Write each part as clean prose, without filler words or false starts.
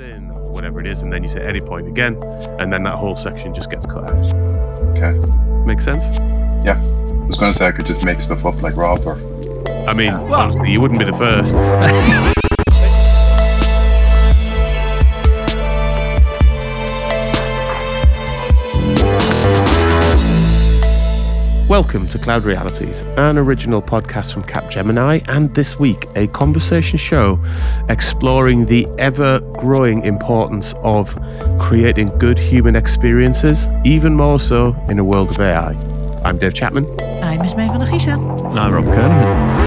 in or whatever it is, and then you say any point again, and then that whole section just gets cut out. Okay. Make sense? Yeah. I was going to say I could just make stuff up like Rob, or... I mean, honestly, you wouldn't be the first. Welcome to Cloud Realities, an original podcast from Capgemini, and this week a conversation show exploring the ever-growing importance of creating good human experiences, even more so in a world of AI. I'm Dave Chapman. I'm Esmee van And I'm Rob Kernan.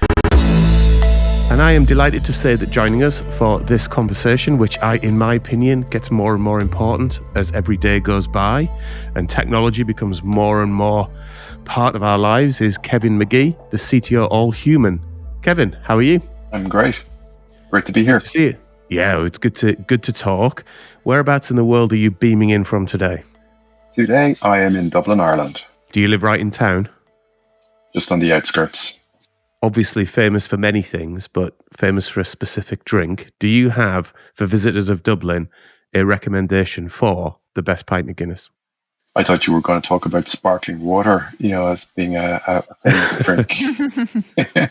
And I am delighted to say that joining us for this conversation, which in my opinion, gets more and more important as every day goes by and technology becomes more and more part of our lives, is Kevin Magee, the CTO All Human. Kevin, how are you? I'm great. Great to be here. Good to see you. Yeah, it's good to talk. Whereabouts in the world are you beaming in from today? Today I am in Dublin, Ireland. Do you live right in town? Just on the outskirts. Obviously famous for many things, but famous for a specific drink. Do you have, for visitors of Dublin, a recommendation for the best pint of Guinness? I thought you were going to talk about sparkling water, as being a famous drink.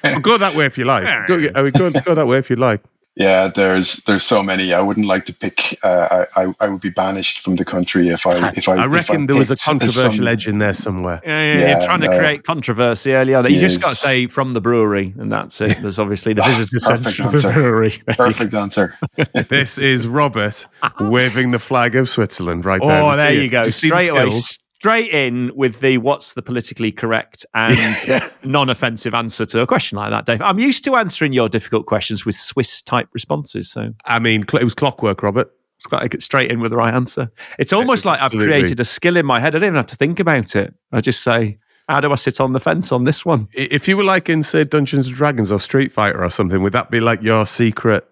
Well, go that way if you like. Go that way if you like. Yeah, there's so many. I wouldn't like to pick. I would be banished from the country if I. I reckon there was a controversial edge in there somewhere. Yeah, you're trying to create controversy early on. You just got to say from the brewery, and that's it. There's obviously the visitor centre of the brewery. Perfect answer. This is Robert waving the flag of Switzerland right there. Oh, there you go. Straight away. Straight in with the what's the politically correct and non-offensive answer to a question like that, Dave. I'm used to answering your difficult questions with Swiss-type responses. So I mean, it was clockwork, Robert. It's got to get straight in with the right answer. It's almost like I've created a skill in my head. I don't even have to think about it. I just say, how do I sit on the fence on this one? If you were like in, say, Dungeons and Dragons or Street Fighter or something, would that be like your secret,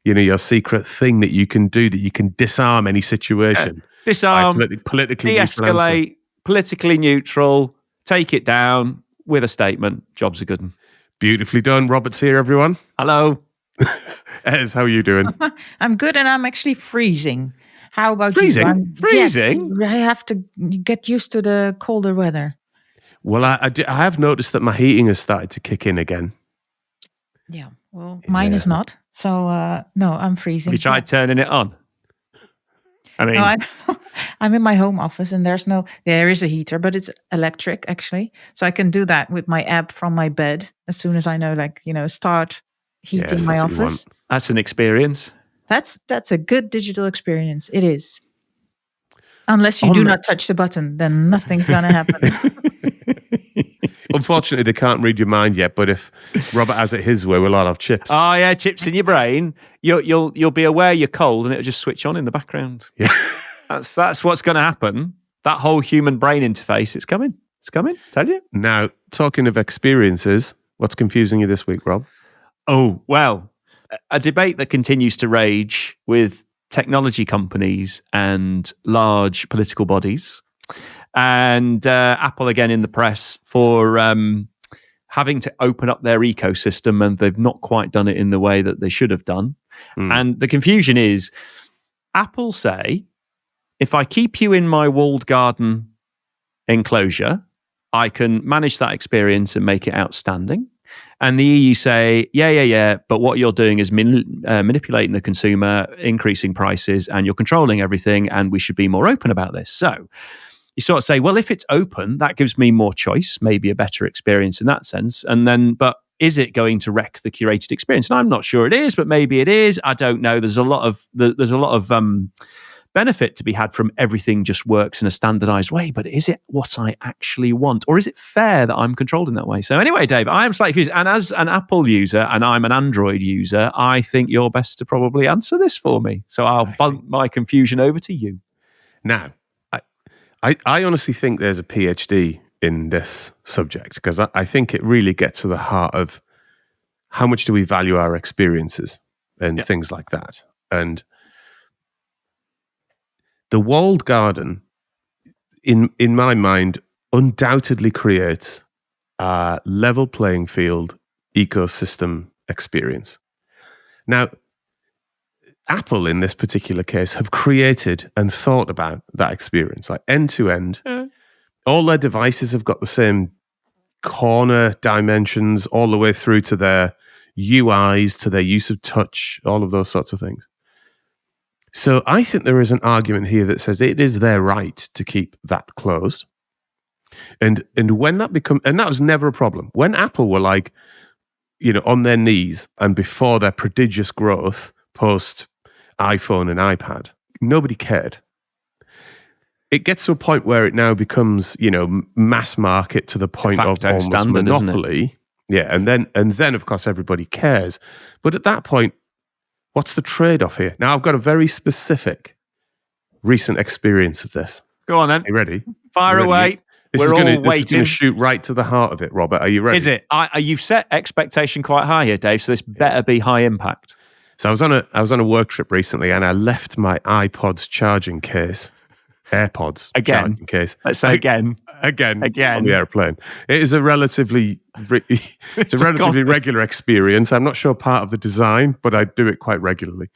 your secret thing that you can do, that you can disarm any situation? Yeah. Disarm, politically de-escalate, politically neutral, take it down with a statement. Job's a good one. Beautifully done. Robert's here, everyone. Hello. Ez, how are you doing? I'm good, and I'm actually freezing. How about freezing? you? Freezing? Yeah, I have to get used to the colder weather. Well, I have noticed that my heating has started to kick in again. Yeah, well, mine is not. So, no, I'm freezing. Have you tried turning it on? I mean, no, I'm in my home office, and there is a heater, but it's electric actually. So I can do that with my app from my bed as soon as I know, start heating my office. That's an experience. That's a good digital experience. It is. Unless you do not touch the button, then nothing's going to happen. Unfortunately, they can't read your mind yet. But if Robert has it his way, we'll all have chips. Oh yeah, chips in your brain. You'll be aware you're cold, and it'll just switch on in the background. Yeah, that's what's going to happen. That whole human brain interface, it's coming. It's coming. Tell you. Now, talking of experiences, what's confusing you this week, Rob? Oh well, a debate that continues to rage with technology companies and large political bodies. And Apple again in the press for having to open up their ecosystem, and they've not quite done it in the way that they should have done. And the confusion is, Apple say, if I keep you in my walled garden enclosure, I can manage that experience and make it outstanding. And the EU say, yeah, but what you're doing is manipulating the consumer, increasing prices, and you're controlling everything, and we should be more open about this. So you sort of say, well, if it's open, that gives me more choice, maybe a better experience in that sense. And then, but is it going to wreck the curated experience? And I'm not sure it is, but maybe it is. I don't know. There's a lot of benefit to be had from everything just works in a standardized way. But is it what I actually want, or is it fair that I'm controlled in that way? So anyway, Dave, I am slightly confused. And as an Apple user and I'm an Android user, I think you're best to probably answer this for me. So I'll bump my confusion over to you. Now, I honestly think there's a PhD in this subject, because I think it really gets to the heart of how much do we value our experiences and things like that. And the walled garden, in my mind, undoubtedly creates a level playing field ecosystem experience. Now, Apple, in this particular case, have created and thought about that experience, like end to end. All their devices have got the same corner dimensions all the way through to their UIs, to their use of touch, all of those sorts of things. So I think there is an argument here that says it is their right to keep that closed. And when that and that was never a problem. When Apple were like, on their knees and before their prodigious growth post iPhone and iPad, nobody cared. It gets to a point where it now becomes, mass market to the point of almost standard, monopoly. Yeah, and then of course everybody cares. But at that point, what's the trade-off here? Now I've got a very specific recent experience of this. Go on then. Are you ready? Fire away. We're all waiting. This is going to shoot right to the heart of it, Robert. Are you ready? Is it? You've set expectation quite high here, Dave. So this better be high impact. So I was on a work trip recently, and I left my iPod's charging case. AirPods again. Charging case. Let's say again on the airplane. It is a relatively regular experience. I'm not sure part of the design, but I do it quite regularly.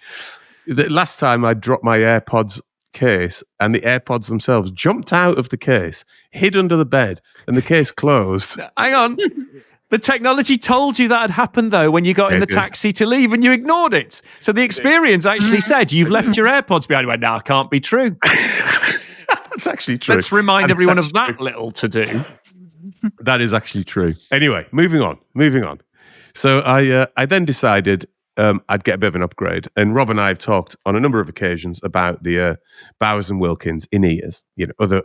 The last time I dropped my AirPods case, and the AirPods themselves jumped out of the case, hid under the bed, and the case closed. Hang on. The technology told you that had happened, though, when you got in the taxi to leave, and you ignored it. So the experience actually said, you've left your AirPods behind. I went, no, it can't be true. That's actually true. Let's remind everyone of that little to-do. That is actually true. Anyway, moving on. So I then decided I'd get a bit of an upgrade. And Rob and I have talked on a number of occasions about the Bowers & Wilkins in-ears. Other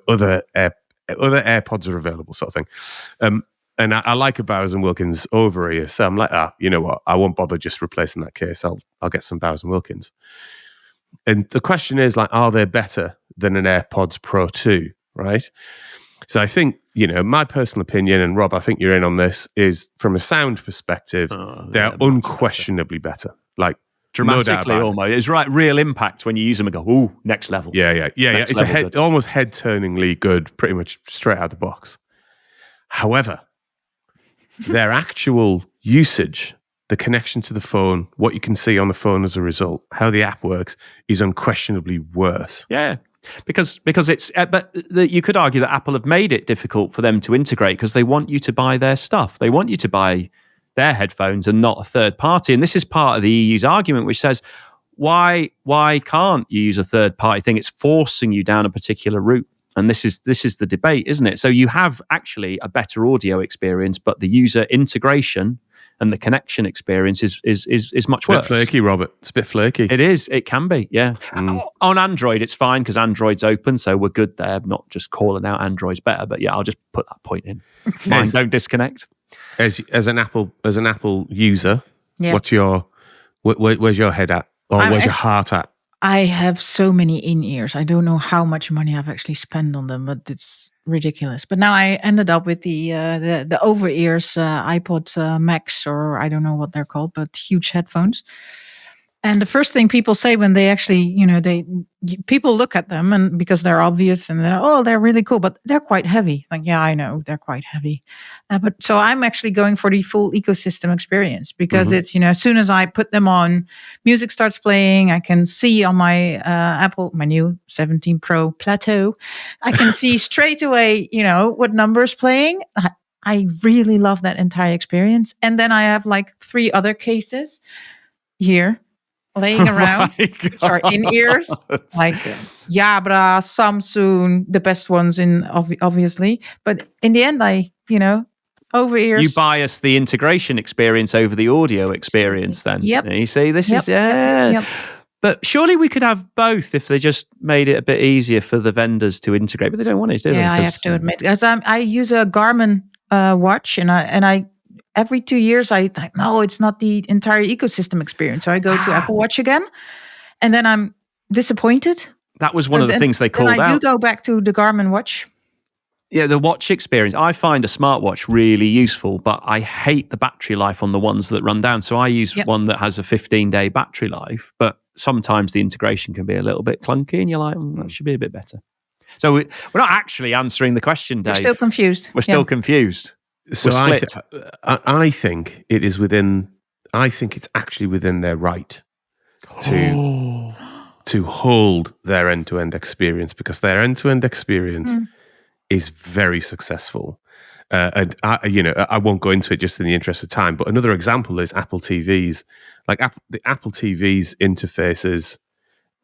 AirPods are available, sort of thing. And I like a Bowers & Wilkins over-ear. So I'm like, you know what? I won't bother just replacing that case. I'll get some Bowers & Wilkins. And the question is, like, are they better than an AirPods Pro 2, right? So I think, my personal opinion, and Rob, I think you're in on this, is from a sound perspective, they're unquestionably better. Like, dramatically, no almost. It's right, real impact when you use them and go, ooh, next level. Yeah. It's almost head-turningly good, pretty much straight out of the box. However, their actual usage, the connection to the phone, what you can see on the phone as a result, how the app works, is unquestionably worse. Yeah, because it's, but you could argue that Apple have made it difficult for them to integrate because they want you to buy their stuff. They want you to buy their headphones and not a third party. And this is part of the EU's argument, which says, why can't you use a third party thing? It's forcing you down a particular route. And this is the debate, isn't it? So you have actually a better audio experience, but the user integration and the connection experience is much worse. It's a bit flaky, Robert. It's a bit flaky. It is. It can be, yeah. On Android, it's fine because Android's open, so we're good there. I'm not just calling out Android's better, but yeah, I'll just put that point in. Mine don't disconnect. As an Apple user, where's your head at, or where's your heart at? I have so many in-ears. I don't know how much money I've actually spent on them, but it's ridiculous. But now I ended up with the over-ears iPod Max, or I don't know what they're called, but huge headphones. And the first thing people say when they actually, people look at them, and because they're obvious and they're really cool, but they're quite heavy. Like, yeah, I know they're quite heavy. But so I'm actually going for the full ecosystem experience because it's, as soon as I put them on, music starts playing. I can see on my my new 17 Pro Plateau, I can see straight away, what number's playing. I really love that entire experience. And then I have like 3 other cases here laying around, which are in-ears, like Jabra, Samsung, the best ones obviously. But in the end, over-ears. You bias the integration experience over the audio experience then. Yep. You see, this is, Yep. But surely we could have both if they just made it a bit easier for the vendors to integrate, but they don't want it, do they? Yeah, I have to admit, because I use a Garmin watch, and I every 2 years, I think, no, it's not the entire ecosystem experience. So I go to Apple Watch again, and then I'm disappointed. That was one of the things they called out. I do go back to the Garmin watch. Yeah, the watch experience. I find a smartwatch really useful, but I hate the battery life on the ones that run down. So I use one that has a 15-day battery life, but sometimes the integration can be a little bit clunky, and you're like, that should be a bit better. So we're not actually answering the question, Dave. We're still confused. We're still confused. So I think it is within. I think it's actually within their right to hold their end-to-end experience, because their end-to-end experience is very successful. And I won't go into it just in the interest of time, but another example is Apple TVs. Like the Apple TVs interfaces,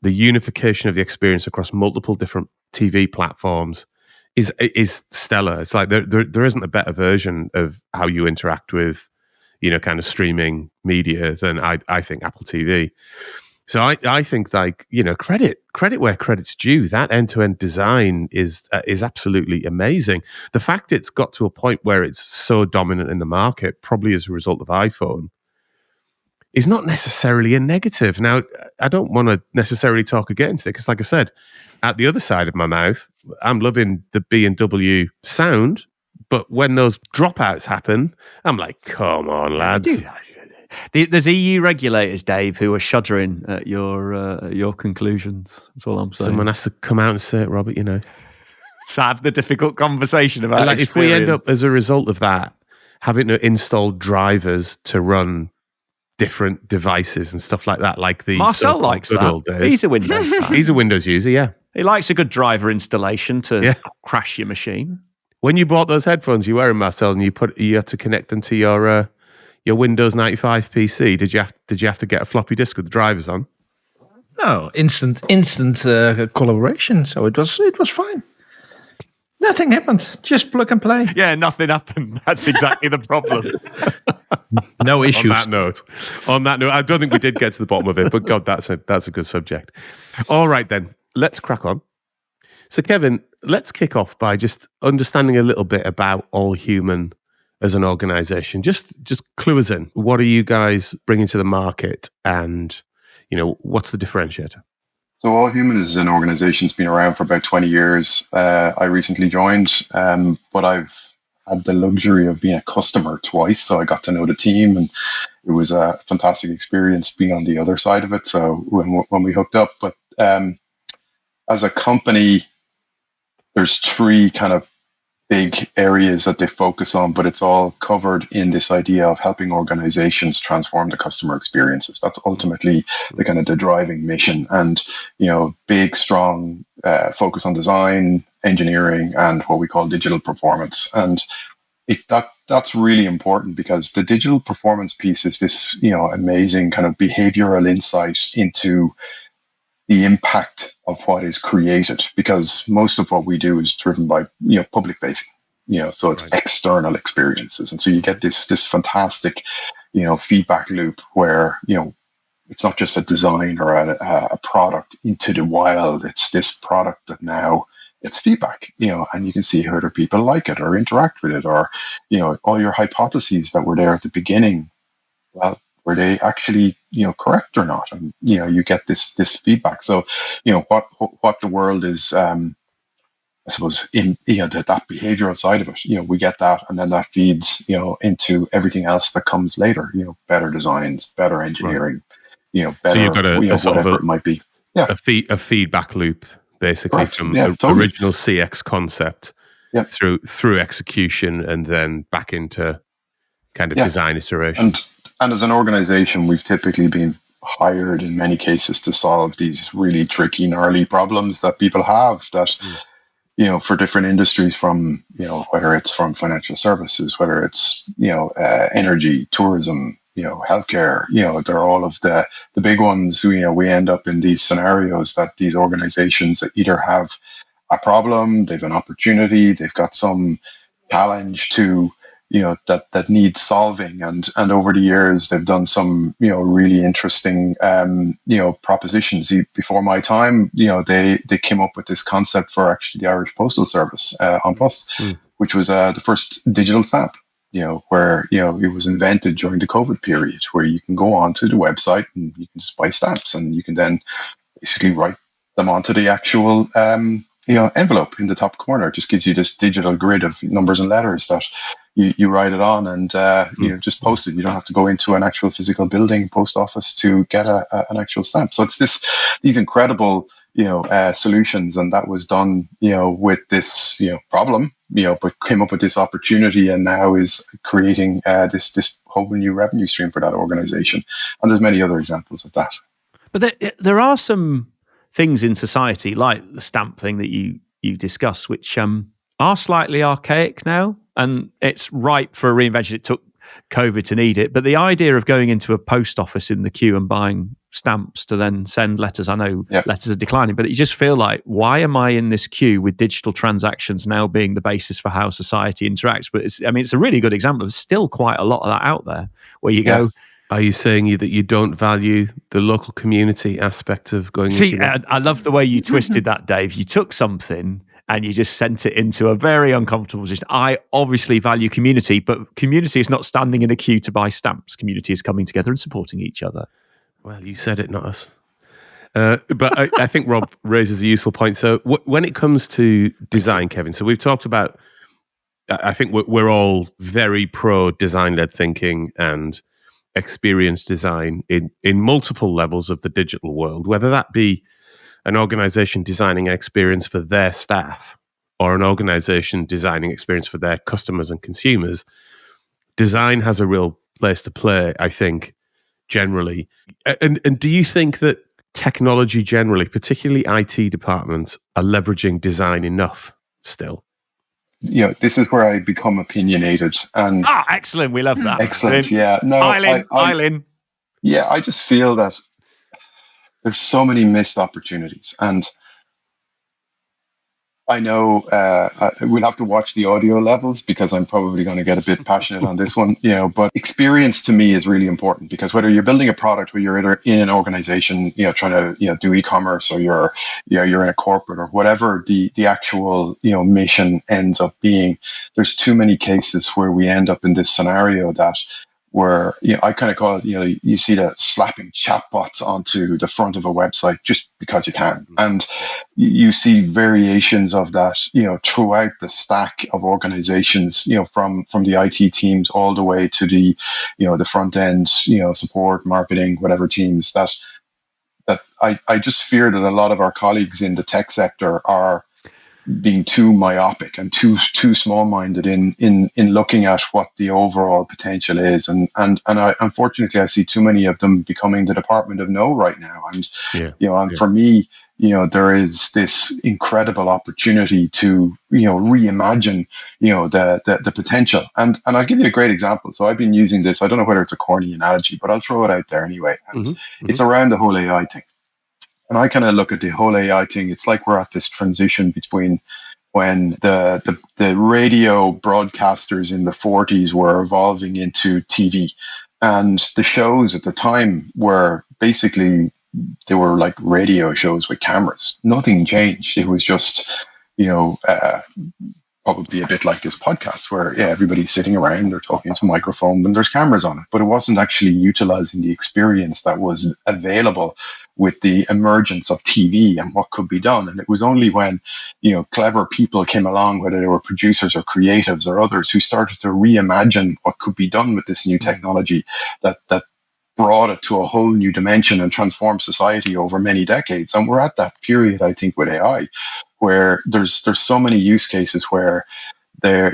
the unification of the experience across multiple different TV platforms is stellar. It's like there isn't a better version of how you interact with, kind of streaming media than I think Apple TV. So I think, like, credit where credit's due. That end-to-end design is absolutely amazing. The fact it's got to a point where it's so dominant in the market, probably as a result of iPhone, is not necessarily a negative. Now, I don't want to necessarily talk against it, because, like I said, at the other side of my mouth, I'm loving the B&W sound, but when those dropouts happen, I'm like, come on, lads. There's EU regulators, Dave, who are shuddering at your conclusions. That's all I'm saying. Someone has to come out and say it, Robert, So have the difficult conversation about like experience. If we end up, as a result of that, having to install drivers to run different devices and stuff like that, like the Marcel likes that. He's a Windows fan. He's a Windows user, yeah. He likes a good driver installation to crash your machine. When you bought those headphones you were in, Marcel, and you had to connect them to your Windows 95 PC, did you have to get a floppy disk with the drivers on? No, instant collaboration. So it was fine. Nothing happened. Just plug and play. Yeah, nothing happened. That's exactly the problem. No issues. On that note, I don't think we did get to the bottom of it, but God, that's a good subject. All right, then, let's crack on. So, Kevin, let's kick off by just understanding a little bit about All Human as an organization. Just clue us in. What are you guys bringing to the market, and what's the differentiator? So All Human is an organization that's been around for about 20 years. I recently joined, but I've had the luxury of being a customer twice, so I got to know the team, and it was a fantastic experience being on the other side of it. So when we hooked up, but as a company, there's three kind of big areas that they focus on, but it's all covered in this idea of helping organizations transform the customer experiences. That's ultimately the kind of the driving mission, and big, strong focus on design, engineering, and what we call digital performance. And that's really important, because the digital performance piece is this amazing kind of behavioral insight into the impact of what is created, because most of what we do is driven by public facing, so it's external experiences, and so you get this fantastic feedback loop where it's not just a design or a product into the wild. It's this product that now it's feedback, and you can see how other people like it or interact with it, or all your hypotheses that were there at the beginning, well, were they actually correct or not? And you get this feedback. So what the world is, I suppose, in that behavioral side of it, we get that, and then that feeds into everything else that comes later. Better designs, better engineering, better, so you've got a sort whatever of it might be. A feedback loop, basically, from the original CX concept through execution, and then back into kind of design iteration. And as an organization, we've typically been hired in many cases to solve these really tricky, gnarly problems that people have that, for different industries, from, whether it's from financial services, whether it's, energy, tourism, healthcare, they're all of the big ones. We end up in these scenarios that these organizations that either have a problem, they've an opportunity, they've got some challenge to that needs solving, and over the years they've done some really interesting propositions. Before my time, they came up with this concept for actually the Irish Postal Service on Post, which was the first digital stamp. Where it was invented during the COVID period, where you can go onto the website and you can just buy stamps, and you can then basically write them onto the actual envelope in the top corner. It just gives you this digital grid of numbers and letters that you write it on, and just post it. You don't have to go into an actual physical building, post office, to get an actual stamp. So it's these incredible solutions, and that was done with this problem, but came up with this opportunity, and now is creating this whole new revenue stream for that organization. And there's many other examples of that. But there are some things in society, like the stamp thing that you discussed, which are slightly archaic now, and it's ripe for a reinvention. It took COVID to need it, but the idea of going into a post office in the queue and buying stamps to then send letters, I know letters are declining, but you just feel like, why am I in this queue with digital transactions now being the basis for how society interacts? But it's a really good example. There's still quite a lot of that out there where you go, are you saying that you don't value the local community aspect of going see, I love the way you twisted that, Dave. You took something and you just sent it into a very uncomfortable position. I obviously value community, but community is not standing in a queue to buy stamps. Community is coming together and supporting each other. Well, you said it, not us. But I think Rob raises a useful point. So when it comes to design, Kevin, so we've talked about, I think we're all very pro design-led thinking and experience design in multiple levels of the digital world, whether that be an organization designing an experience for their staff or an organization designing experience for their customers and consumers. Design has a real place to play, I think, generally. And do you think that technology generally, particularly IT departments, are leveraging design enough still? This is where I become opinionated. And excellent. We love that. Excellent. Yeah. No, Eileen. Yeah, I just feel that there's so many missed opportunities. And I know we'll have to watch the audio levels because I'm probably going to get a bit passionate on this one, but experience to me is really important, because whether you're building a product or you're either in an organization, trying to, do e-commerce, or you're in a corporate or whatever the actual, mission ends up being, there's too many cases where we end up in this scenario where I kind of call it, you see that slapping chatbots onto the front of a website just because you can. And you see variations of that, throughout the stack of organizations, from the IT teams all the way to the, the front end, support, marketing, whatever teams that I just fear that a lot of our colleagues in the tech sector are being too myopic and too small-minded in looking at what the overall potential is, and I, unfortunately, I see too many of them becoming the Department of No right now. And for me, there is this incredible opportunity to reimagine the potential. And I'll give you a great example. So I've been using this. I don't know whether it's a corny analogy, but I'll throw it out there anyway. And it's around the whole AI thing. And I kind of look at the whole AI thing. It's like we're at this transition between when the radio broadcasters in the 40s were evolving into TV, and the shows at the time were basically, they were like radio shows with cameras. Nothing changed. It was just, probably a bit like this podcast where everybody's sitting around, they're talking into a microphone and there's cameras on it, but it wasn't actually utilizing the experience that was available with the emergence of TV and what could be done. And it was only when, clever people came along, whether they were producers or creatives or others, who started to reimagine what could be done with this new technology that brought it to a whole new dimension and transformed society over many decades. And we're at that period, I think, with AI, where there's so many use cases where we're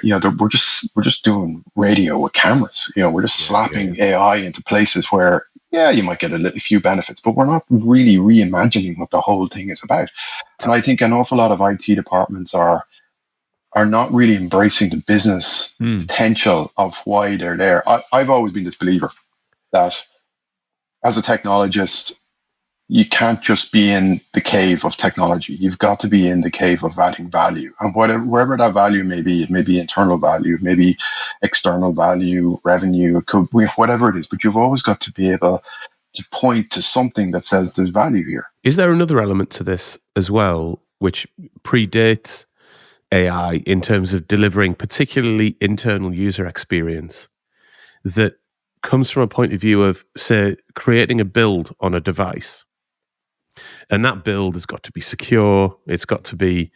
just doing radio with cameras. We're just slapping AI into places where, you might get a few benefits, but we're not really reimagining what the whole thing is about. And I think an awful lot of IT departments are not really embracing the business potential of why they're there. I've always been this believer that as a technologist, you can't just be in the cave of technology. You've got to be in the cave of adding value. And wherever that value may be, it may be internal value, maybe external value, revenue, it could be whatever it is. But you've always got to be able to point to something that says there's value here. Is there another element to this as well, which predates AI in terms of delivering particularly internal user experience, that comes from a point of view of, say, creating a build on a device? And that build has got to be secure. It's got to be,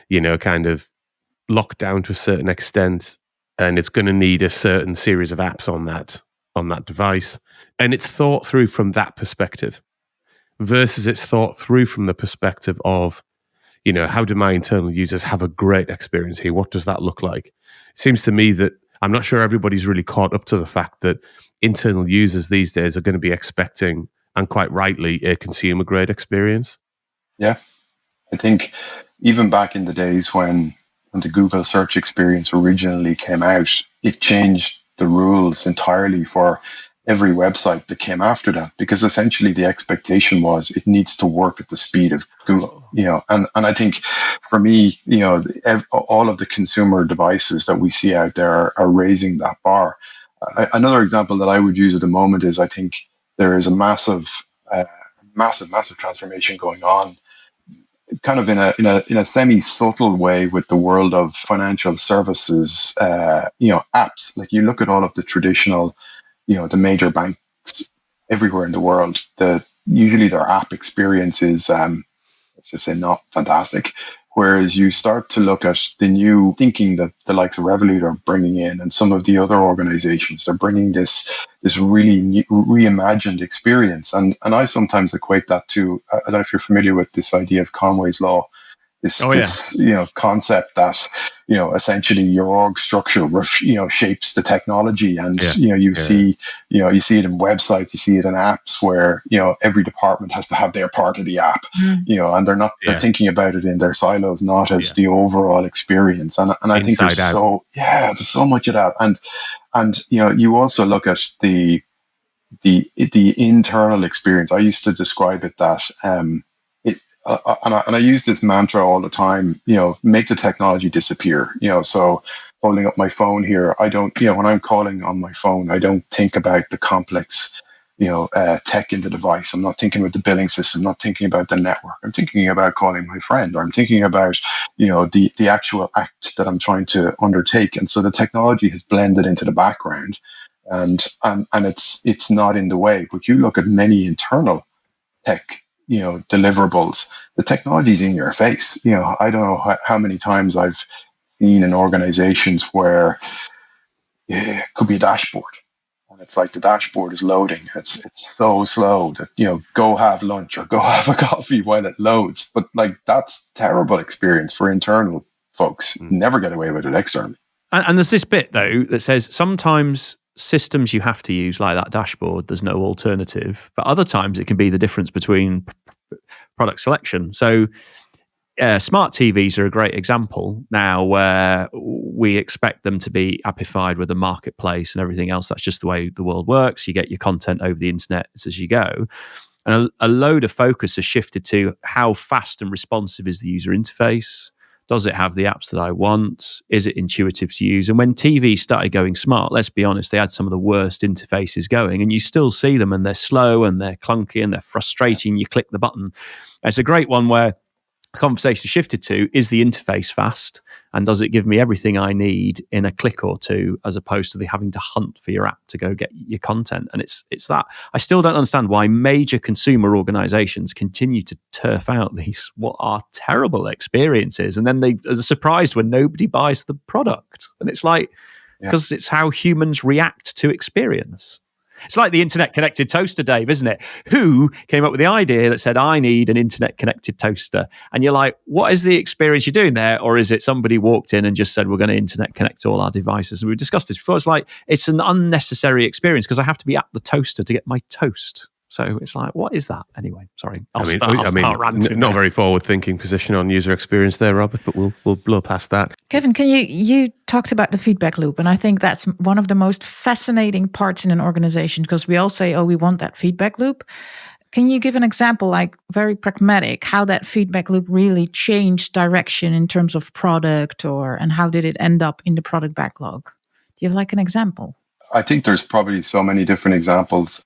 kind of locked down to a certain extent, and it's going to need a certain series of apps on that device. And it's thought through from that perspective, versus it's thought through from the perspective of, how do my internal users have a great experience here? What does that look like? It seems to me that I'm not sure everybody's really caught up to the fact that internal users these days are going to be expecting and quite rightly a consumer grade experience. Yeah, I think even back in the days when the Google search experience originally came out, it changed the rules entirely for every website that came after that, because essentially the expectation was it needs to work at the speed of Google, and I think for me, all of the consumer devices that we see out there are raising that bar. Another example that I would use at the moment is I think there is a massive transformation going on, kind of in a semi subtle way, with the world of financial services. Apps. Like, you look at all of the traditional, the major banks everywhere in the world. Usually their app experience is, let's just say, not fantastic. Whereas you start to look at the new thinking that the likes of Revolut are bringing in, and some of the other organizations, they're bringing this really reimagined experience. And I sometimes equate that to, I don't know if you're familiar with this idea of Conway's Law, this concept that, essentially your org structure, shapes the technology. And, you see it in websites, you see it in apps where, every department has to have their part of the app, and they're thinking about it in their silos, not as the overall experience. And I think there's so much of that. And, you also look at the internal experience. I used to describe it that, and I use this mantra all the time, make the technology disappear. So holding up my phone here, I don't, when I'm calling on my phone, I don't think about the complex, tech in the device. I'm not thinking about the billing system, not thinking about the network. I'm thinking about calling my friend, or I'm thinking about, the actual act that I'm trying to undertake. And so the technology has blended into the background, and it's not in the way. But you look at many internal tech, deliverables, the technology's in your face. I don't know how many times I've seen in organizations where it could be a dashboard, and it's like the dashboard is loading. It's so slow that, go have lunch or go have a coffee while it loads. But like, that's terrible experience for internal folks. Never get away with it externally. And there's this bit though that says sometimes systems you have to use, like that dashboard, there's no alternative. But other times it can be the difference between product selection. So smart TVs are a great example now, where we expect them to be appified with a marketplace and everything else. That's just the way the world works. You get your content over the internet as you go. And a load of focus has shifted to how fast and responsive is the user interface. Does it have the apps that I want? Is it intuitive to use? And when TV started going smart, let's be honest, they had some of the worst interfaces going, and you still see them, and they're slow and they're clunky and they're frustrating. You click the button. And it's a great one where the conversation shifted to, is the interface fast? And does it give me everything I need in a click or two, as opposed to having to hunt for your app to go get your content? And it's that. I still don't understand why major consumer organizations continue to turf out these, what are terrible experiences. And then they're surprised when nobody buys the product. And it's like, because it's how humans react to experience. It's like the internet connected toaster, Dave, isn't it? Who came up with the idea that said, I need an internet connected toaster? And you're like, what is the experience you're doing there? Or is it somebody walked in and just said, we're going to internet connect all our devices? And we've discussed this before. It's like, it's an unnecessary experience because I have to be at the toaster to get my toast. So it's like, what is that? Anyway, sorry. I'll start ranting. Not very forward-thinking position on user experience there, Robert, but we'll blow past that. Kevin, you talked about the feedback loop, and I think that's one of the most fascinating parts in an organization, because we all say, oh, we want that feedback loop. Can you give an example, like very pragmatic, how that feedback loop really changed direction in terms of product, and how did it end up in the product backlog? Do you have like an example? I think there's probably so many different examples.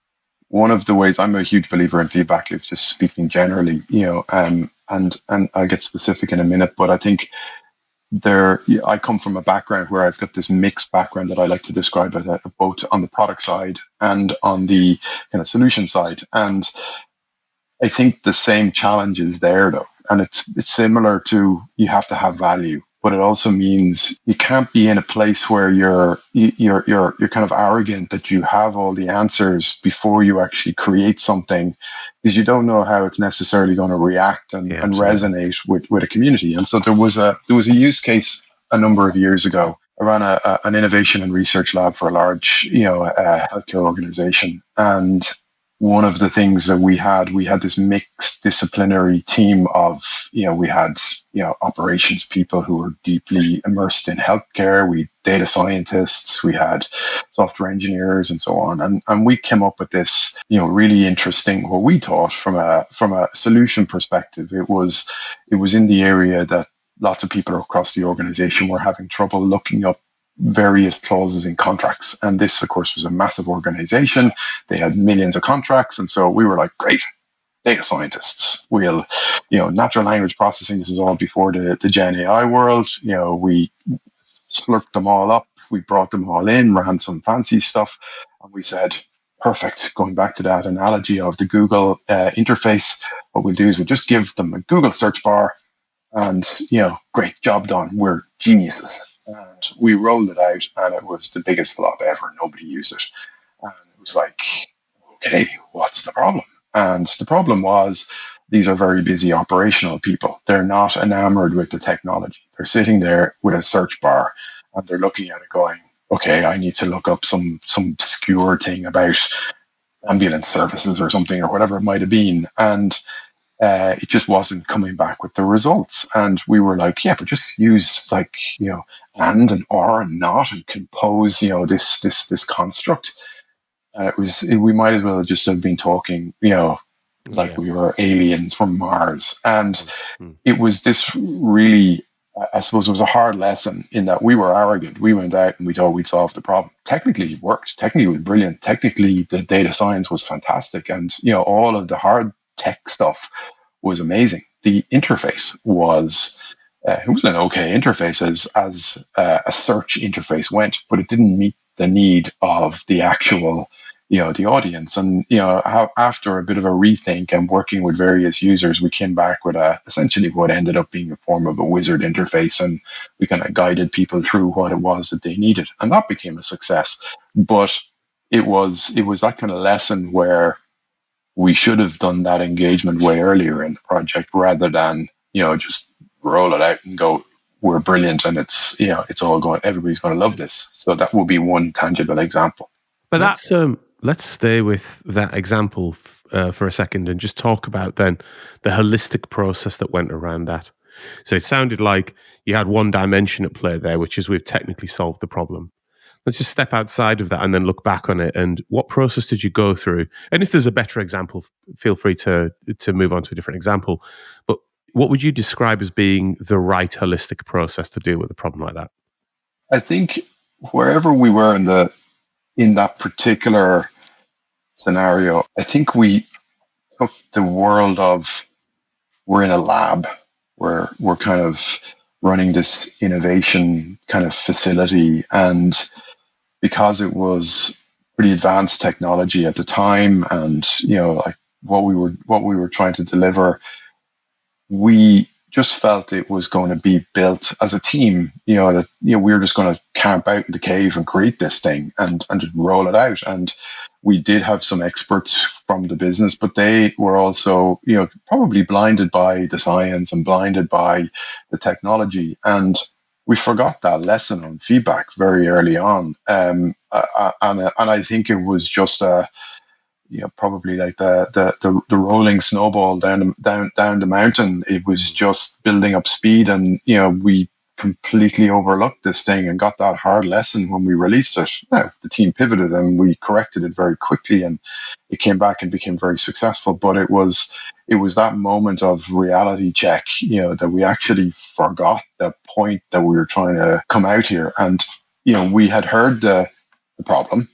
One of the ways, I'm a huge believer in feedback loops, just speaking generally, and I'll get specific in a minute, but I think I come from a background where I've got this mixed background that I like to describe both on the product side and on the kind of solution side. And I think the same challenge is there though. And it's similar to, you have to have value, but it also means you can't be in a place where you're kind of arrogant that you have all the answers before you actually create something, because you don't know how it's necessarily going to react and resonate with a community. And so there was a use case a number of years ago. I ran an innovation and research lab for a large healthcare organization, and one of the things that we had this mixed disciplinary team of, we had, operations people who were deeply immersed in healthcare. We data scientists, we had software engineers and so on. And we came up with this, really interesting, what we thought from a solution perspective. It was in the area that lots of people across the organization were having trouble looking up various clauses in contracts. And this, of course, was a massive organization. They had millions of contracts. And so we were like, great, data scientists. We'll, natural language processing, this is all before the Gen AI world. We slurped them all up. We brought them all in, ran some fancy stuff. And we said, perfect. Going back to that analogy of the Google interface, what we'll do is we'll just give them a Google search bar and, great, job done. We're geniuses. And we rolled it out, and it was the biggest flop ever. Nobody used it. And it was like, okay, what's the problem? And the problem was, these are very busy operational people. They're not enamored with the technology. They're sitting there with a search bar, and they're looking at it going, okay, I need to look up some obscure thing about ambulance services or something, or whatever it might have been. And it just wasn't coming back with the results. And we were like, yeah, but just use and or and not, and compose, this construct. We might as well just have been talking, like we were aliens from Mars. And it was this really, I suppose it was a hard lesson in that we were arrogant. We went out and we thought we'd solve the problem. Technically it worked. Technically it was brilliant. Technically the data science was fantastic. And, all of the hard tech stuff was amazing. The interface was, it was an okay interface as a search interface went, but it didn't meet the need of the actual, the audience. And, after a bit of a rethink and working with various users, we came back with essentially what ended up being a form of a wizard interface. And we kind of guided people through what it was that they needed. And that became a success. But it was that kind of lesson where we should have done that engagement way earlier in the project, rather than, just roll it out and go, we're brilliant and it's all going, everybody's going to love this. So that will be one tangible example. But let's stay with that example for a second and just talk about then the holistic process that went around that. So it sounded like you had one dimension at play there, which is we've technically solved the problem. Let's just step outside of that and then look back on it. And what process did you go through? And if there's a better example, feel free to move on to a different example. But what would you describe as being the right holistic process to deal with a problem like that? I think wherever we were in that particular scenario, I think we took the world of, we're in a lab, we're kind of running this innovation kind of facility, and because it was pretty advanced technology at the time, and like what we were trying to deliver, we just felt it was going to be built as a team. That we were just going to camp out in the cave and create this thing and just roll it out. And we did have some experts from the business, but they were also probably blinded by the science and blinded by the technology. And we forgot that lesson on feedback very early on. And I think it was just probably like the rolling snowball down the mountain. It was just building up speed, and we completely overlooked this thing and got that hard lesson when we released it. Now the team pivoted and we corrected it very quickly, and it came back and became very successful. But it was that moment of reality check, that we actually forgot the point that we were trying to come out here. And we had heard the problem.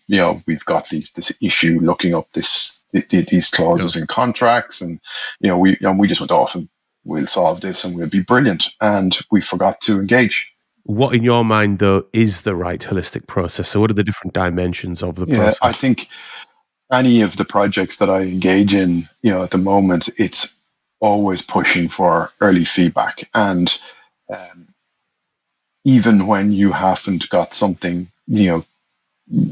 We've got this issue looking up these clauses in contracts, and we just went off and we'll solve this and we'll be brilliant. And we forgot to engage. What in your mind though is the right holistic process? So what are the different dimensions of the process? I think any of the projects that I engage in, at the moment, it's always pushing for early feedback. And even when you haven't got something,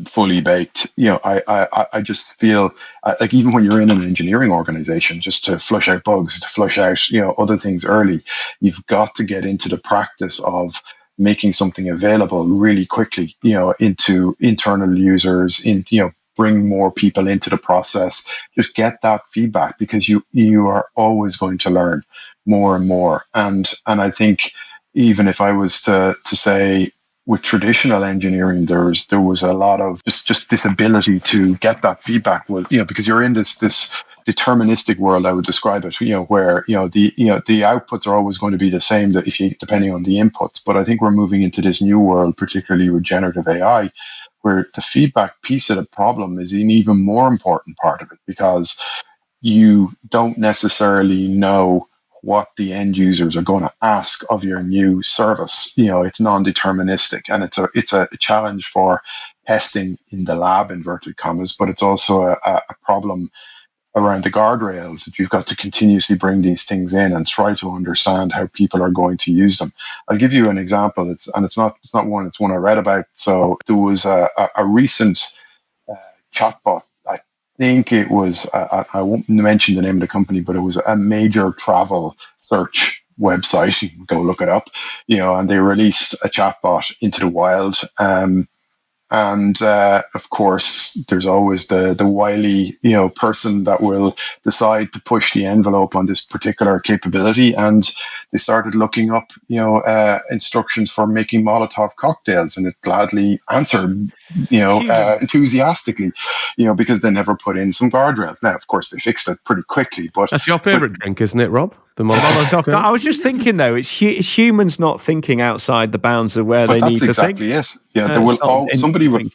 fully baked, I just feel like even when you're in an engineering organization, just to flush out bugs, to flush out, other things early, you've got to get into the practice of making something available really quickly, into internal users, bring more people into the process. Just get that feedback, because you are always going to learn more and more. And I think, even if I was to say, with traditional engineering, there was a lot of just this ability to get that feedback. Well, because you're in this deterministic world, I would describe it, where the outputs are always going to be the same, that depending on the inputs. But I think we're moving into this new world, particularly with generative AI, where the feedback piece of the problem is an even more important part of it, because you don't necessarily know what the end users are going to ask of your new service. It's non-deterministic, and it's a challenge for testing in the lab, inverted commas, but it's also a problem around the guardrails, that you've got to continuously bring these things in and try to understand how people are going to use them. I'll give you an example. It's not one. It's one I read about. So there was a recent chatbot. I think it was, I won't mention the name of the company, but it was a major travel search website. You can go look it up, and they released a chatbot into the wild. And of course, there's always the wily, person that will decide to push the envelope on this particular capability. And they started looking up, instructions for making Molotov cocktails, and it gladly answered, enthusiastically, because they never put in some guardrails. Now, of course, they fixed it pretty quickly. But that's your favorite drink, isn't it, Rob? The Molotov. cocktail? I was just thinking, though, it's humans not thinking outside the bounds of where they need to think. That's exactly it. Yeah, somebody will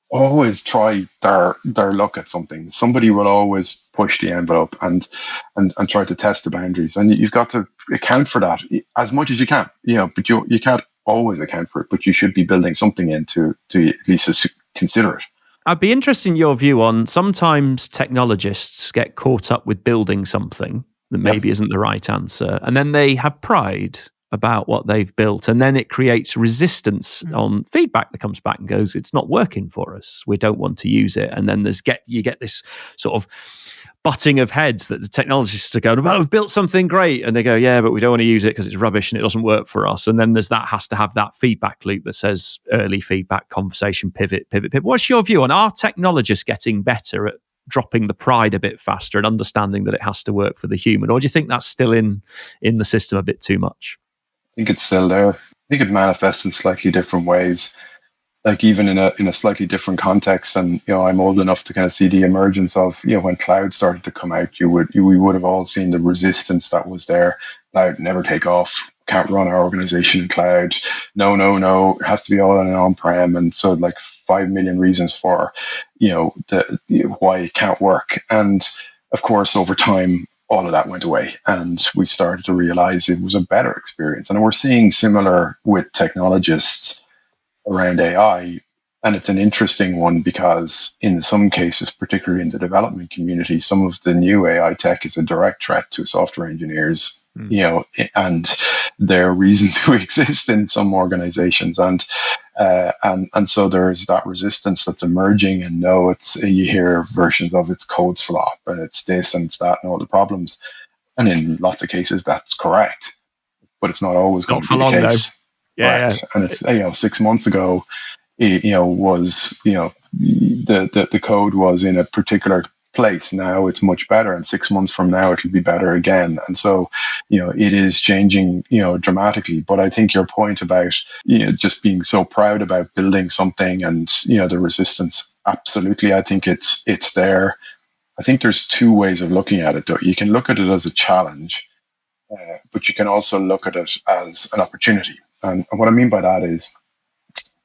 always try their luck at something. Somebody will always push the envelope and try to test the boundaries, and you've got to account for that as much as you can. But you can't always account for it. But you should be building something in to at least consider it. I'd be interested in your view on, sometimes technologists get caught up with building something that maybe isn't the right answer, and then they have pride about what they've built, and then it creates resistance on feedback that comes back and goes, it's not working for us, we don't want to use it. And then you get this sort of butting of heads, that the technologists are going, well, we've built something great, and they go, yeah, but we don't want to use it because it's rubbish and it doesn't work for us. And then has to have that feedback loop that says early feedback, conversation, pivot. What's your view on, are technologists getting better at dropping the pride a bit faster and understanding that it has to work for the human, or do you think that's still in the system a bit too much? I think it's still there. I think it manifests in slightly different ways, like even in a slightly different context. And I'm old enough to kind of see the emergence of when cloud started to come out. We would have all seen the resistance that was there. Cloud never take off. Can't run our organization in cloud. No. It has to be all in an on-prem. And so, like, 5 million reasons for why it can't work. And of course, over time, all of that went away, and we started to realize it was a better experience. And we're seeing similar with technologists around AI. And it's an interesting one, because in some cases, particularly in the development community, some of the new AI tech is a direct threat to software engineers, and their reason to exist in some organizations. And so there's that resistance that's emerging. And you hear versions of it's code slop, and it's this and it's that and all the problems. And in lots of cases, that's correct, but it's not always going to be the case. Yeah. And it's 6 months ago, was the code was in a particular place. Now it's much better, and 6 months from now it'll be better again. And so it is changing dramatically. But I think your point about just being so proud about building something and the resistance, absolutely, I think it's there. I think there's two ways of looking at it, though. You can look at it as a challenge, but you can also look at it as an opportunity. And what I mean by that is,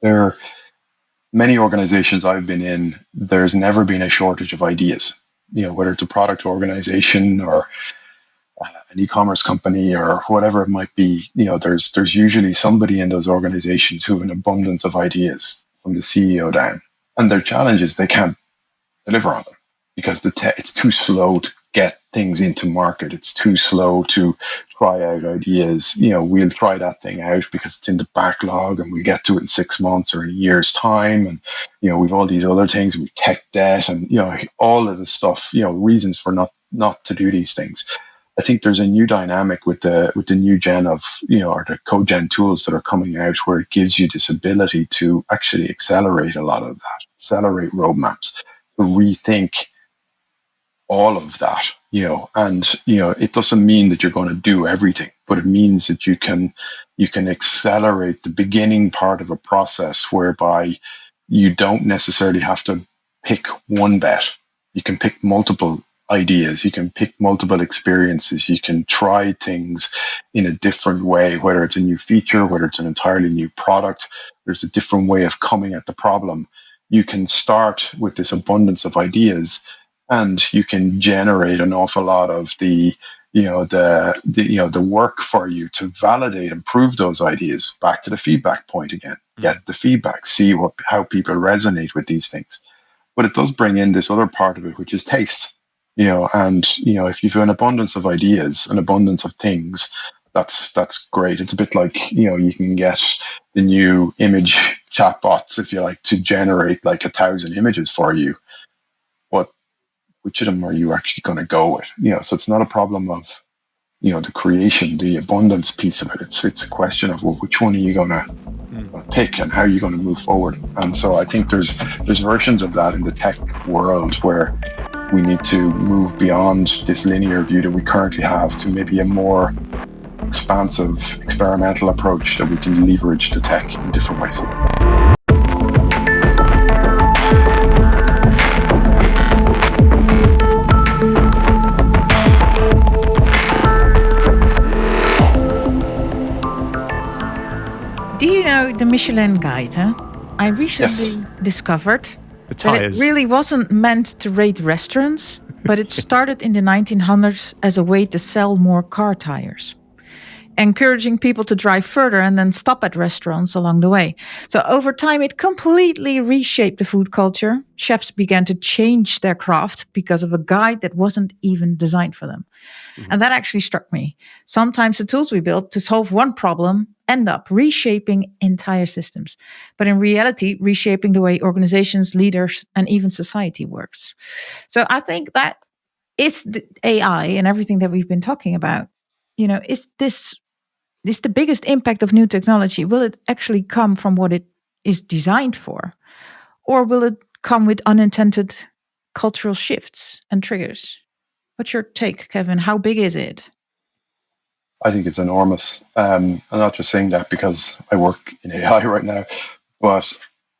there are many organizations I've been in, there's never been a shortage of ideas, whether it's a product organization or an e-commerce company or whatever it might be. There's usually somebody in those organizations who have an abundance of ideas, from the CEO down. And their challenge is they can't deliver on them, because it's too slow to get things into market. It's too slow to try out ideas. We'll try that thing out because it's in the backlog, and we'll get to it in 6 months or in a year's time. And we've all these other things, we've tech debt, and all of the stuff. Reasons for not to do these things. I think there's a new dynamic with the new gen of or the code gen tools that are coming out, where it gives you this ability to actually accelerate a lot of that, accelerate roadmaps. rethink all of that, and it doesn't mean that you're going to do everything, but it means that you can accelerate the beginning part of a process whereby you don't necessarily have to pick one bet. You can pick multiple ideas, you can pick multiple experiences, you can try things in a different way, whether it's a new feature, whether it's an entirely new product. There's a different way of coming at the problem. You can start with this abundance of ideas, and you can generate an awful lot of the work for you to validate and prove those ideas. Back to the feedback point again. Get the feedback, see how people resonate with these things. But it does bring in this other part of it, which is taste. And if you've an abundance of ideas, an abundance of things, that's great. It's a bit like, you can get the new image chatbots, if you like, to generate like 1,000 images for you. But which of them are you actually going to go with? So it's not a problem of, the creation, the abundance piece of it. It's a question of, well, which one are you going to pick and how are you going to move forward? And so I think there's versions of that in the tech world where we need to move beyond this linear view that we currently have to maybe a more expansive experimental approach that we can leverage the tech in different ways. Do you know the Michelin Guide? I recently discovered that it really wasn't meant to rate restaurants, but it started in the 1900s as a way to sell more car tires, encouraging people to drive further and then stop at restaurants along the way. So over time, it completely reshaped the food culture. Chefs began to change their craft because of a guide that wasn't even designed for them. Mm-hmm. And that actually struck me. Sometimes the tools we build to solve one problem end up reshaping entire systems. But in reality, reshaping the way organizations, leaders, and even society works. So I think that is the AI and everything that we've been talking about. Is the biggest impact of new technology? Will it actually come from what it is designed for? Or will it come with unintended cultural shifts and triggers? What's your take, Kevin? How big is it? I think it's enormous. I'm not just saying that because I work in AI right now, but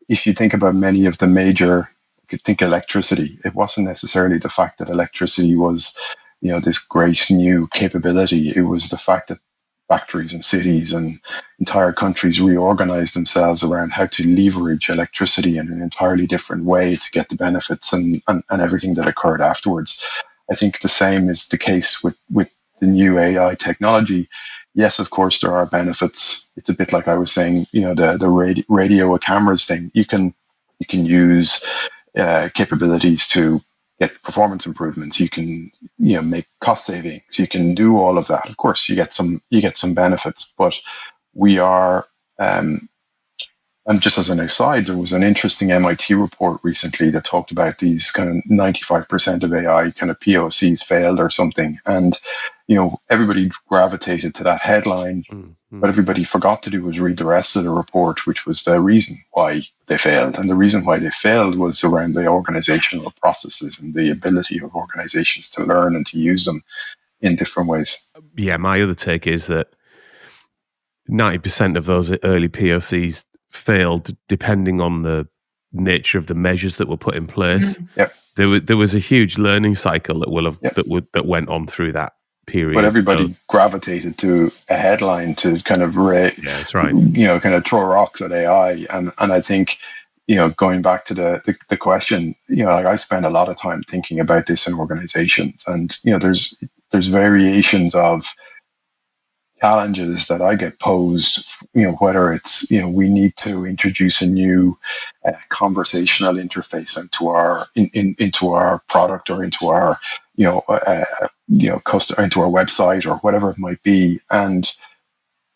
if you think about many of the major, you could think electricity. It wasn't necessarily the fact that electricity was, this great new capability. It was the fact that factories and cities and entire countries reorganized themselves around how to leverage electricity in an entirely different way to get the benefits and everything that occurred afterwards. I think the same is the case with the new AI technology. Yes, of course, there are benefits. It's a bit like I was saying, the radio cameras thing. You can use capabilities to get performance improvements. You can make cost savings. You can do all of that. Of course, you get some benefits, but we are. And just as an aside, there was an interesting MIT report recently that talked about these kind of 95% of AI kind of POCs failed or something. And, everybody gravitated to that headline, but everybody forgot to do was read the rest of the report, which was the reason why they failed. And the reason why they failed was around the organizational processes and the ability of organizations to learn and to use them in different ways. Yeah, my other take is that 90% of those early POCs failed depending on the nature of the measures that were put in place. Yep. There was a huge learning cycle that went on through that period. But everybody gravitated to a headline to kind of that's right. Kind of throw rocks at AI. And I think, going back to the question, like I spend a lot of time thinking about this in organizations, and there's variations of challenges that I get posed, whether it's, we need to introduce a new conversational interface into our product or into our, customer, into our website or whatever it might be. And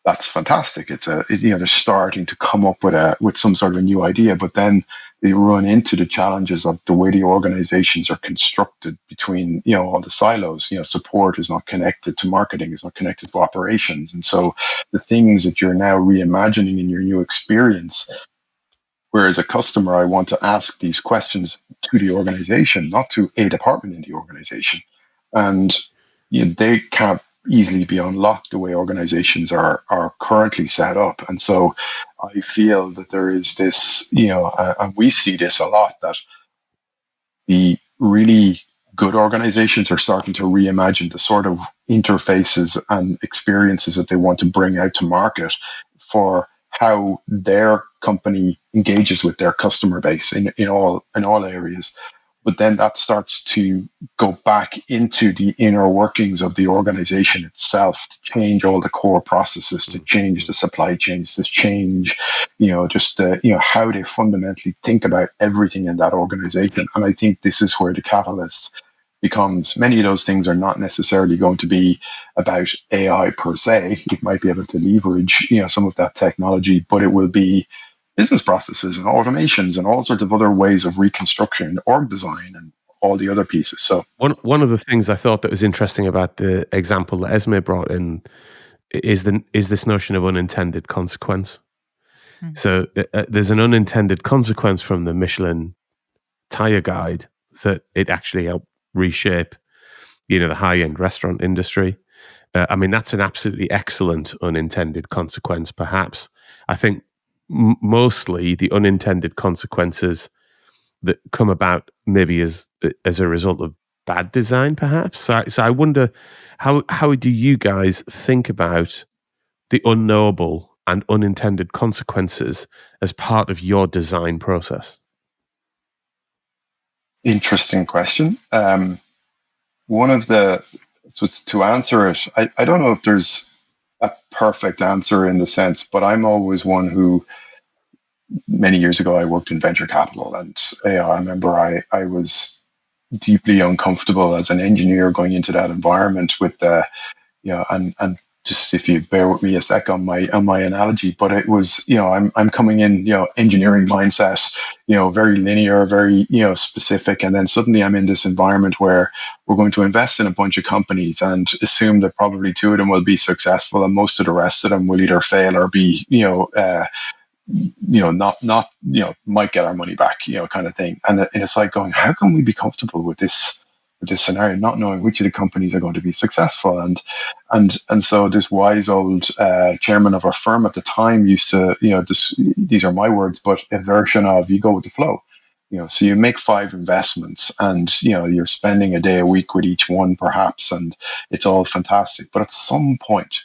that's fantastic. It's they're starting to come up with some sort of a new idea, but then they run into the challenges of the way the organizations are constructed between, all the silos. Support is not connected to marketing, is not connected to operations. And so the things that you're now reimagining in your new experience Whereas a customer, I want to ask these questions to the organization, not to a department in the organization. And they can't easily be unlocked the way organizations are currently set up. And so I feel that there is this, and we see this a lot, that the really good organizations are starting to reimagine the sort of interfaces and experiences that they want to bring out to market for how their company engages with their customer base in all areas. But then that starts to go back into the inner workings of the organization itself, to change all the core processes, to change the supply chains, to change, how they fundamentally think about everything in that organization. And I think this is where the catalyst becomes. Many of those things are not necessarily going to be about AI per se. It might be able to leverage, some of that technology, but it will be business processes and automations and all sorts of other ways of reconstruction, org design, and all the other pieces. So one of the things I thought that was interesting about the example that Esmee brought in is this notion of unintended consequence. So there's an unintended consequence from the Michelin tire guide that it actually helped reshape, the high-end restaurant industry. That's an absolutely excellent unintended consequence, perhaps. I think mostly the unintended consequences that come about maybe as a result of bad design, perhaps. So I wonder, how do you guys think about the unknowable and unintended consequences as part of your design process? Interesting question. To answer it, I don't know if there's a perfect answer in the sense, but I'm always one who, many years ago, I worked in venture capital, and I remember I was deeply uncomfortable as an engineer going into that environment with and just, if you bear with me a sec on my analogy, but it was, I'm coming in, engineering mindset, very linear, very, specific. And then suddenly I'm in this environment where we're going to invest in a bunch of companies and assume that probably 2 of them will be successful and most of the rest of them will either fail or be, might get our money back, kind of thing. And it's like going, how can we be comfortable with this scenario, not knowing which of the companies are going to be successful? And so this wise old chairman of our firm at the time used to, these are my words, but a version of, you go with the flow. So you make 5 investments and, you're spending a day a week with each one perhaps, and it's all fantastic. But at some point,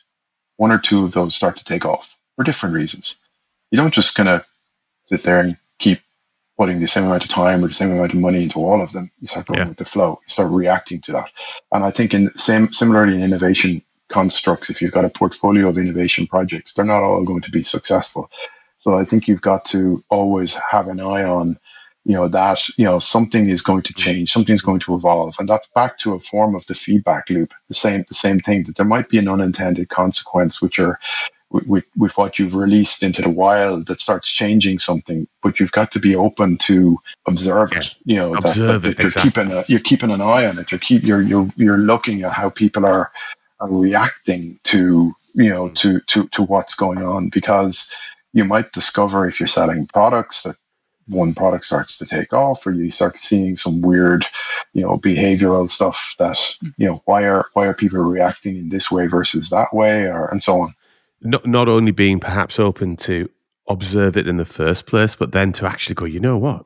1 or 2 of those start to take off for different reasons. You don't just kind of sit there and keep putting the same amount of time or the same amount of money into all of them. You start going with the flow. You start reacting to that. And I think similarly in innovation constructs, if you've got a portfolio of innovation projects, they're not all going to be successful. So I think you've got to always have an eye on, that, something is going to change, something's going to evolve. And that's back to a form of the feedback loop, the same thing, that there might be an unintended consequence, which are with what you've released into the wild, that starts changing something, but you've got to be open to observe it. That you're keeping an eye on it. You're looking at how people are reacting to to what's going on, because you might discover, if you're selling products, that one product starts to take off, or you start seeing some weird, behavioral stuff that, why are people reacting in this way versus that way, and so on. Not only being perhaps open to observe it in the first place, but then to actually go, you know what?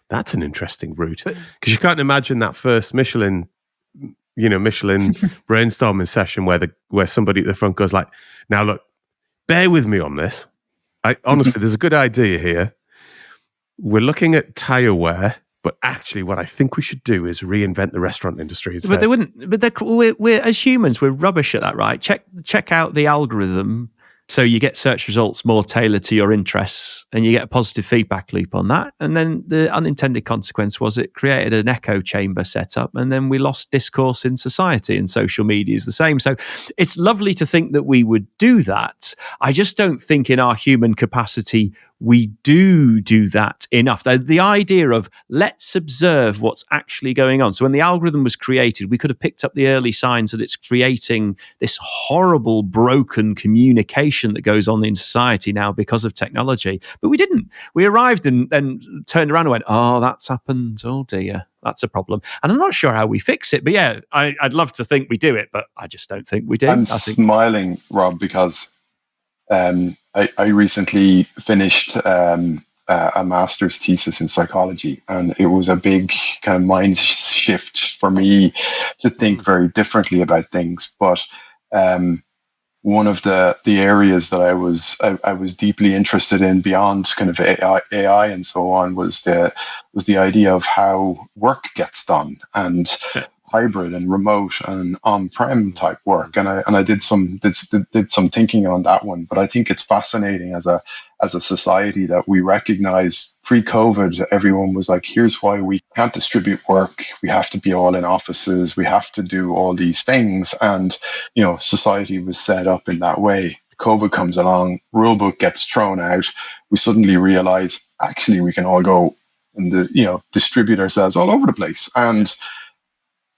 That's an interesting route. Because you can't imagine that first Michelin brainstorming session where somebody at the front goes like, now look, bear with me on this. Honestly, there's a good idea here. We're looking at tire wear, but actually what I think we should do is reinvent the restaurant industry instead. But they wouldn't. But we're as humans, we're rubbish at that, right? Check out the algorithm, so you get search results more tailored to your interests, and you get a positive feedback loop on that. And then the unintended consequence was it created an echo chamber setup, and then we lost discourse in society, and social media is the same. So it's lovely to think that we would do that. I just don't think in our human capacity we do that enough. The idea of let's observe what's actually going on. So when the algorithm was created, we could have picked up the early signs that it's creating this horrible, broken communication that goes on in society now because of technology. But we didn't. We arrived and then turned around and went, oh, that's happened. Oh, dear. That's a problem. And I'm not sure how we fix it. But yeah, I'd love to think we do it, but I just don't think we do. I'm smiling, Rob, because I recently finished a master's thesis in psychology, and it was a big kind of mind shift for me to think very differently about things. But one of the areas that I was deeply interested in beyond kind of AI and so on was the idea of how work gets done, and hybrid and remote and on-prem type work. And I did some thinking on that one. But I think it's fascinating as a society that we recognize pre-COVID, everyone was like, here's why we can't distribute work. We have to be all in offices. We have to do all these things. And, society was set up in that way. COVID comes along, rulebook gets thrown out. We suddenly realize, actually, we can all go and, distribute ourselves all over the place. And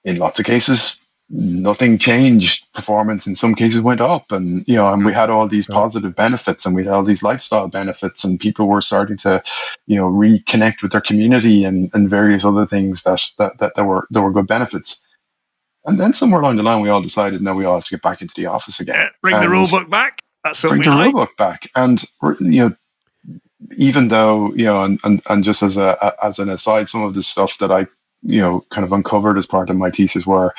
in lots of cases, nothing changed. Performance in some cases went up, and and we had all these positive benefits, and we had all these lifestyle benefits, and people were starting to, reconnect with their community and various other things that there were good benefits. And then somewhere along the line, we all decided, no, we all have to get back into the office again. Bring the rule book back. That's what bring we the like. rule book back, and even though and just as an aside, some of the stuff that I kind of uncovered as part of my thesis were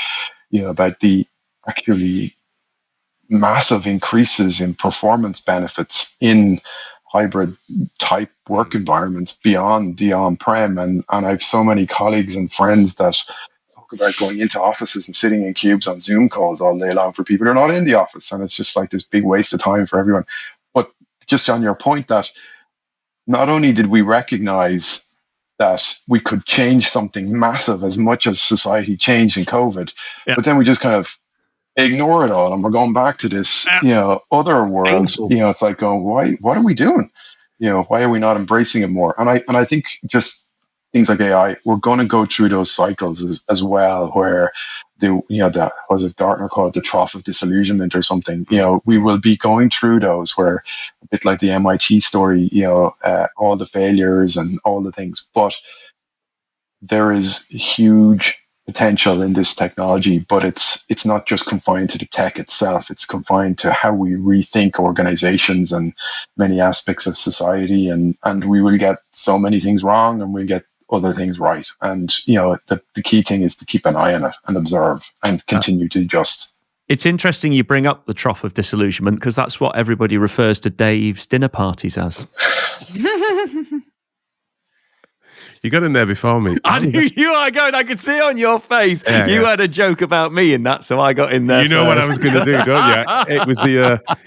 about the actually massive increases in performance benefits in hybrid type work environments beyond the on-prem, and I've so many colleagues and friends that talk about going into offices and sitting in cubes on Zoom calls all day long for people who are not in the office, and it's just like this big waste of time for everyone. But just on your point, that not only did we recognize that we could change something massive as much as society changed in COVID, but then we just kind of ignore it all, and we're going back to this, other world. It's like going, what are we doing? Why are we not embracing it more? And I think just things like AI, we're going to go through those cycles as well, where was it Gartner called it the trough of disillusionment or something? We will be going through those where, a bit like the MIT story, all the failures and all the things, but there is huge potential in this technology. But it's not just confined to the tech itself. It's confined to how we rethink organizations and many aspects of society, and we will get so many things wrong, and we'll get other things right. And the key thing is to keep an eye on it and observe and continue to adjust. It's interesting you bring up the trough of disillusionment, because that's what everybody refers to Dave's dinner parties as. You got in there before me. I knew you are going. I could see on your face. You had a joke about me in that, so I got in there. You know what I was going to do, don't you? It was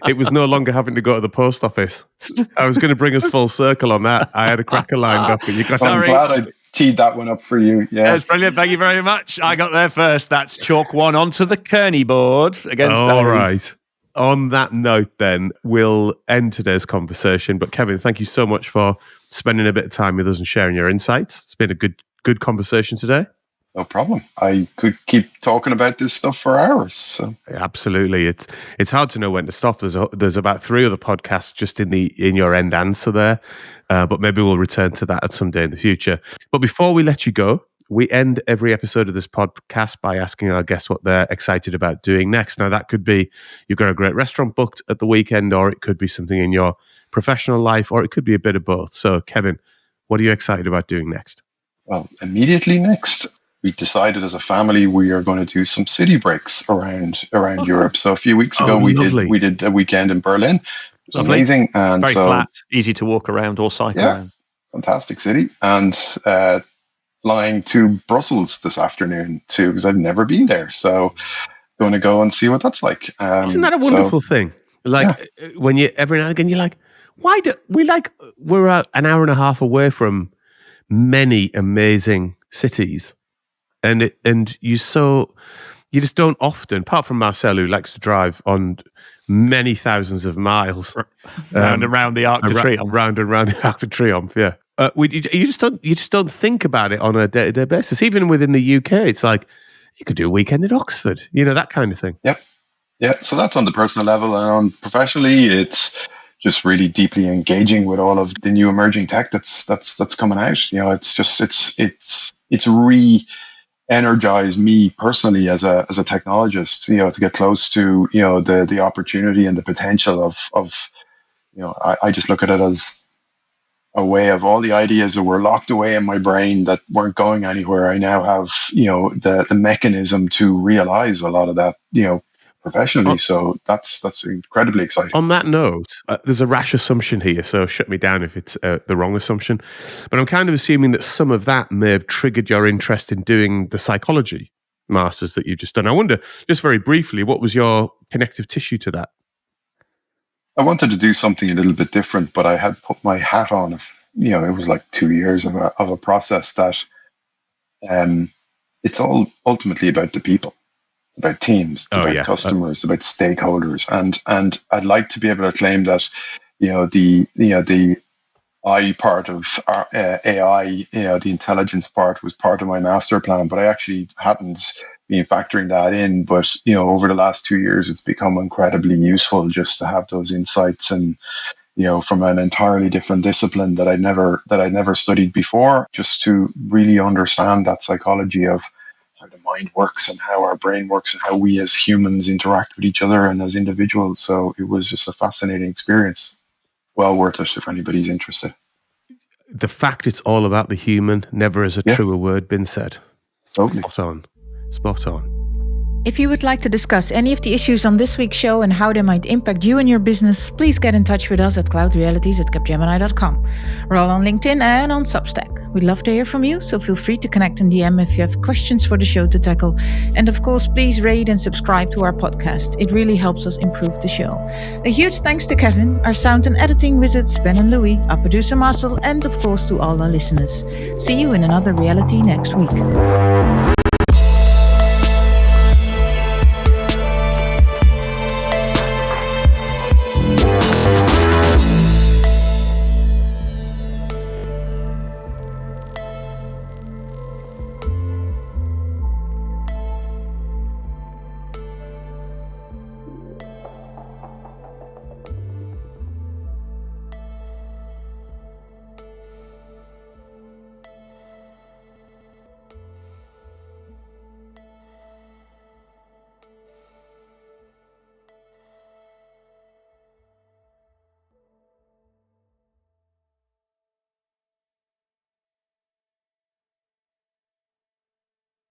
it was no longer having to go to the post office. I was going to bring us full circle on that. I had a cracker lined up, and you got. I'm glad I teed that one up for you. Yeah, that's brilliant. Thank you very much. I got there first. That's chalk one onto the Kearney board against. All right. On that note, then, we'll end today's conversation. But Kevin, thank you so much for spending a bit of time with us and sharing your insights. It's been a good conversation today. No problem. I could keep talking about this stuff for hours. So. Absolutely, it's hard to know when to stop. There's about 3 other podcasts just in your end answer there, but maybe we'll return to that at some day in the future. But before we let you go, we end every episode of this podcast by asking our guests what they're excited about doing next. Now, that could be you've got a great restaurant booked at the weekend, or it could be something in your professional life, or it could be a bit of both. So, Kevin, what are you excited about doing next? Well, immediately next, we decided as a family we are going to do some city breaks around Europe. So a few weeks ago, we did a weekend in Berlin. It was amazing, and very flat, easy to walk around or cycle around. Fantastic city, and flying to Brussels this afternoon too, because I've never been there. So going to go and see what that's like. Isn't that a wonderful thing? Like when you every now and again you're like, why do we're an hour and a half away from many amazing cities, and you just don't often, apart from Marcel, who likes to drive on many thousands of miles round and round the Arc de Triomphe. Round and round the Arc de Triomphe, yeah. You just don't think about it on a day-to-day basis. Even within the UK, it's like you could do a weekend in Oxford, that kind of thing. Yep. Yeah. So that's on the personal level, and on professionally, it's just really deeply engaging with all of the new emerging tech that's coming out. It's re-energized me personally as a technologist, to get close to the opportunity and the potential of I just look at it as a way of all the ideas that were locked away in my brain that weren't going anywhere. I now have the mechanism to realize a lot of that professionally. So that's incredibly exciting. On that note, there's a rash assumption here, so shut me down if it's the wrong assumption. But I'm kind of assuming that some of that may have triggered your interest in doing the psychology masters that you've just done. I wonder, just very briefly, what was your connective tissue to that? I wanted to do something a little bit different, but I had put my hat on. It was like 2 years of a process that it's all ultimately about the people. About teams, it's about customers, about stakeholders, and I'd like to be able to claim that the I part of AI, the intelligence part was part of my master plan, but I actually hadn't been factoring that in. But over the last 2 years, it's become incredibly useful just to have those insights and from an entirely different discipline that I'd never studied before, just to really understand that psychology of how the mind works and how our brain works and how we as humans interact with each other and as individuals. So it was just a fascinating experience. Well worth it if anybody's interested. The fact it's all about the human, never has a truer word been said. Totally. Spot on. If you would like to discuss any of the issues on this week's show and how they might impact you and your business, please get in touch with us at cloudrealities@capgemini.com. We're all on LinkedIn and on Substack. We'd love to hear from you, so feel free to connect in DM if you have questions for the show to tackle. And of course, please rate and subscribe to our podcast. It really helps us improve the show. A huge thanks to Kevin, our sound and editing wizards, Ben and Louis, our producer Marcel, and of course to all our listeners. See you in another reality next week.